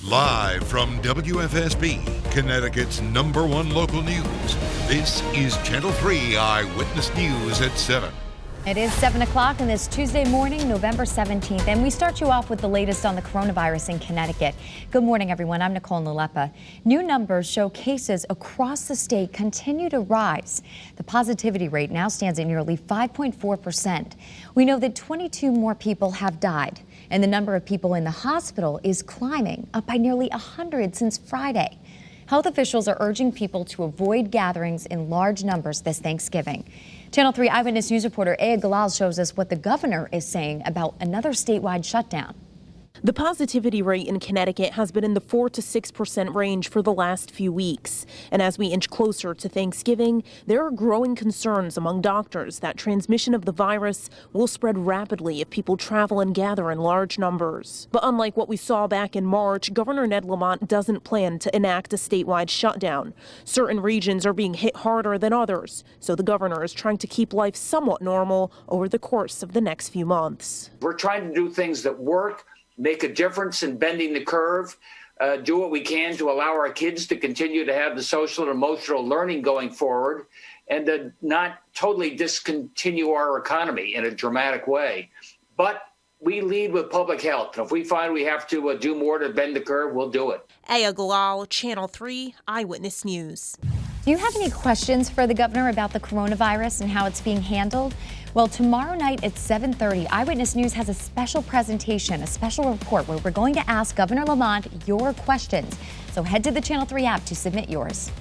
Live from WFSB, Connecticut's #1 local news, this is Channel 3 Eyewitness News at 7. It is 7 o'clock on this Tuesday morning, November 17th, and we start you off with the latest on the coronavirus in Connecticut. Good morning, everyone. I'm Nicole in Nalepa. New numbers show cases across the state continue to rise. The positivity rate now stands at nearly 5.4%. We know that 22 more people have died, and the number of people in the hospital is climbing, up by nearly 100 since Friday. Health officials are urging people to avoid gatherings in large numbers this Thanksgiving. Channel 3 Eyewitness News reporter Aya Galal shows us what the governor is saying about another statewide shutdown. The positivity rate in Connecticut has been in the 4 to 6% range for the last few weeks. And as we inch closer to Thanksgiving, there are growing concerns among doctors that transmission of the virus will spread rapidly if people travel and gather in large numbers. But unlike what we saw back in March, Governor Ned Lamont doesn't plan to enact a statewide shutdown. Certain regions are being hit harder than others, so the governor is trying to keep life somewhat normal over the course of the next few months. We're trying to do things that work, make a difference in bending the curve, do what we can to allow our kids to continue to have the social and emotional learning going forward, and to not totally discontinue our economy in a dramatic way. But we lead with public health. And if we find we have to do more to bend the curve, we'll do it. Aya Galal, Channel 3 Eyewitness News. Do you have any questions for the governor about the coronavirus and how it's being handled? Well, tomorrow night at 7:30, Eyewitness News has a special presentation, a special report where we're going to ask Governor Lamont your questions. So head to the Channel 3 app to submit yours.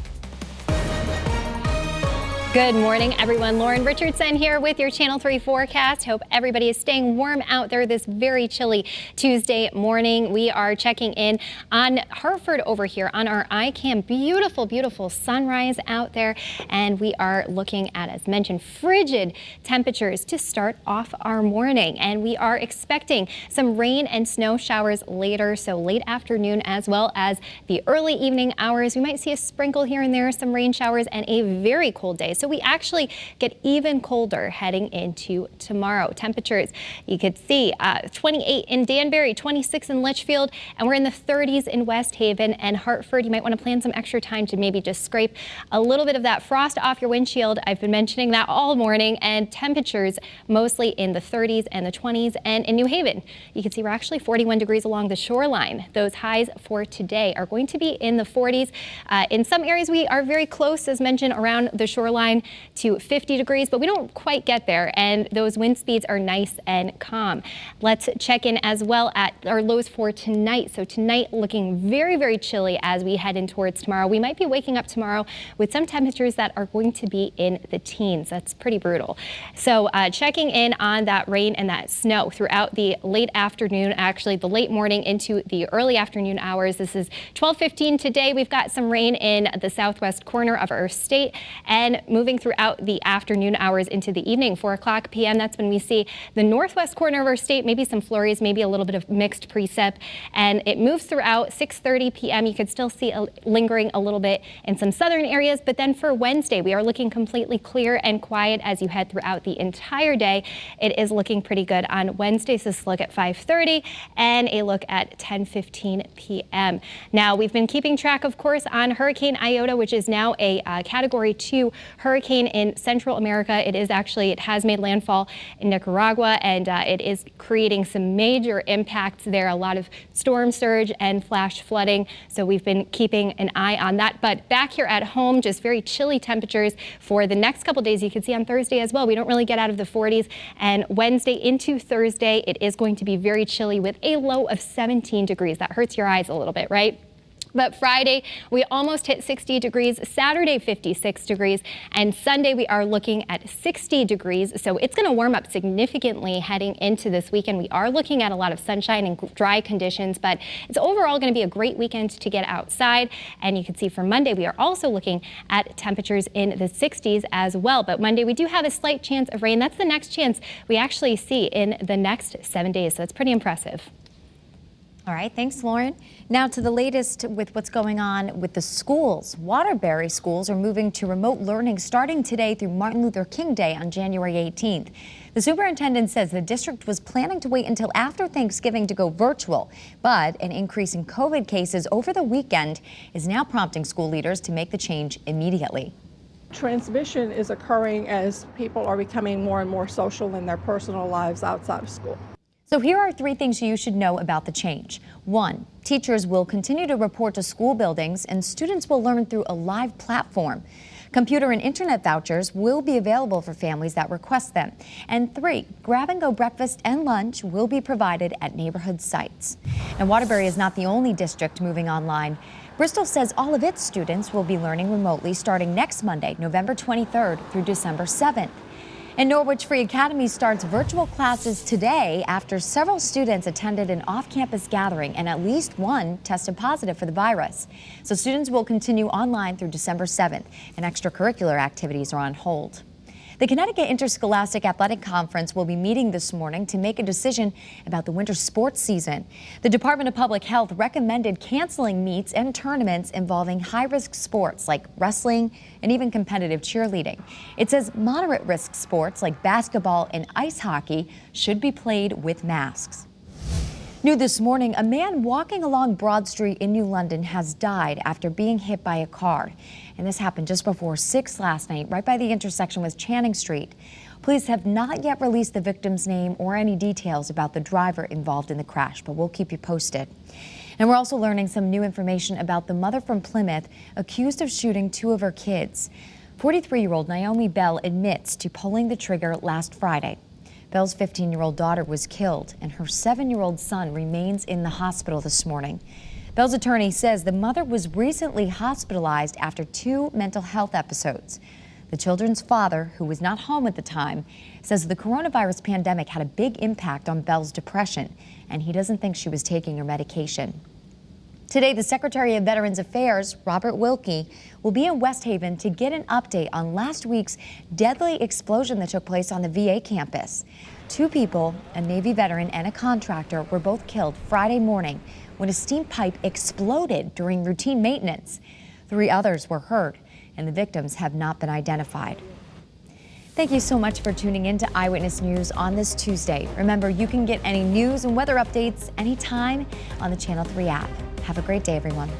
Good morning, everyone. Lorin, Richardson here with your Channel 3 forecast. Hope everybody is staying warm out there this very chilly Tuesday morning. We are checking in on Hartford over here on our iCam. Beautiful, beautiful sunrise out there. And we are looking at, as mentioned, frigid temperatures to start off our morning. And we are expecting some rain and snow showers later, so late afternoon as well as the early evening hours. We might see a sprinkle here and there, some rain showers, and a very cold day. So we actually get even colder heading into tomorrow. Temperatures, you could see 28 in Danbury, 26 in Litchfield, and we're in the 30s in West Haven and Hartford. You might want to plan some extra time to maybe just scrape a little bit of that frost off your windshield. I've been mentioning that all morning, and temperatures mostly in the 30s and the 20s. And in New Haven, you can see we're actually 41 degrees along the shoreline. Those highs for today are going to be in the 40s. In some areas, we are very close, as mentioned, around the shoreline to 50 degrees, but we don't quite get there, and those wind speeds are nice and calm. Let's check in as well at our lows for tonight. So tonight looking very, very chilly as we head in towards tomorrow. We might be waking up tomorrow with some temperatures that are going to be in the teens. That's pretty brutal. So checking in on that rain and that snow throughout the late afternoon, actually the late morning into the early afternoon hours. This is 12:15 today. We've got some rain in the southwest corner of our state, and moving throughout the afternoon hours into the evening, 4 o'clock p.m. That's when we see the northwest corner of our state, maybe some flurries, maybe a little bit of mixed precip, and it moves throughout 6:30 p.m. You could still see lingering a little bit in some southern areas, but then for Wednesday, we are looking completely clear and quiet as you head throughout the entire day. It is looking pretty good on Wednesday. So this look at 5:30 and a look at 10:15 p.m. Now, we've been keeping track, of course, on Hurricane Iota, which is now a Category 2 hurricane in Central America. It has made landfall in Nicaragua, and it is creating some major impacts there, a lot of storm surge and flash flooding. So we've been keeping an eye on that. But back here at home, just very chilly temperatures for the next couple days. You can see on Thursday as well, we don't really get out of the 40s. And Wednesday into Thursday, it is going to be very chilly with a low of 17 degrees. That hurts your eyes a little bit, right? But Friday, we almost hit 60 degrees, Saturday 56 degrees, and Sunday we are looking at 60 degrees. So it's going to warm up significantly heading into this weekend. We are looking at a lot of sunshine and dry conditions, but it's overall going to be a great weekend to get outside. And you can see for Monday, we are also looking at temperatures in the 60s as well. But Monday, we do have a slight chance of rain. That's the next chance we actually see in the next 7 days. So it's pretty impressive. All right, thanks, Lorin. Now to the latest with what's going on with the schools. Waterbury schools are moving to remote learning starting today through Martin Luther King Day on January 18th. The superintendent says the district was planning to wait until after Thanksgiving to go virtual, but an increase in COVID cases over the weekend is now prompting school leaders to make the change immediately. Transmission is occurring as people are becoming more and more social in their personal lives outside of school. So here are 3 things you should know about the change. 1, teachers will continue to report to school buildings and students will learn through a live platform. Computer and internet vouchers will be available for families that request them. And 3, grab-and-go breakfast and lunch will be provided at neighborhood sites. And Waterbury is not the only district moving online. Bristol says all of its students will be learning remotely starting next Monday, November 23rd through December 7th. And Norwich Free Academy starts virtual classes today after several students attended an off-campus gathering and at least one tested positive for the virus. So students will continue online through December 7th, and extracurricular activities are on hold. The Connecticut Interscholastic Athletic Conference will be meeting this morning to make a decision about the winter sports season. The Department of Public Health recommended canceling meets and tournaments involving high-risk sports like wrestling and even competitive cheerleading. It says moderate-risk sports like basketball and ice hockey should be played with masks. New this morning, a man walking along Broad Street in New London has died after being hit by a car. And this happened just before 6 last night, right by the intersection with Channing Street. Police have not yet released the victim's name or any details about the driver involved in the crash, but we'll keep you posted. And we're also learning some new information about the mother from Plymouth accused of shooting 2 of her kids. 43-year-old Naomi Bell admits to pulling the trigger last Friday. Bell's 15-year-old daughter was killed, and her 7-year-old son remains in the hospital this morning. Bell's attorney says the mother was recently hospitalized after 2 mental health episodes. The children's father, who was not home at the time, says the coronavirus pandemic had a big impact on Bell's depression, and he doesn't think she was taking her medication. Today, the Secretary of Veterans Affairs, Robert Wilkie, will be in West Haven to get an update on last week's deadly explosion that took place on the VA campus. 2 people, a Navy veteran and a contractor, were both killed Friday morning when a steam pipe exploded during routine maintenance. 3 others were hurt, and the victims have not been identified. Thank you so much for tuning in to Eyewitness News on this Tuesday. Remember, you can get any news and weather updates anytime on the Channel 3 app. Have a great day, everyone.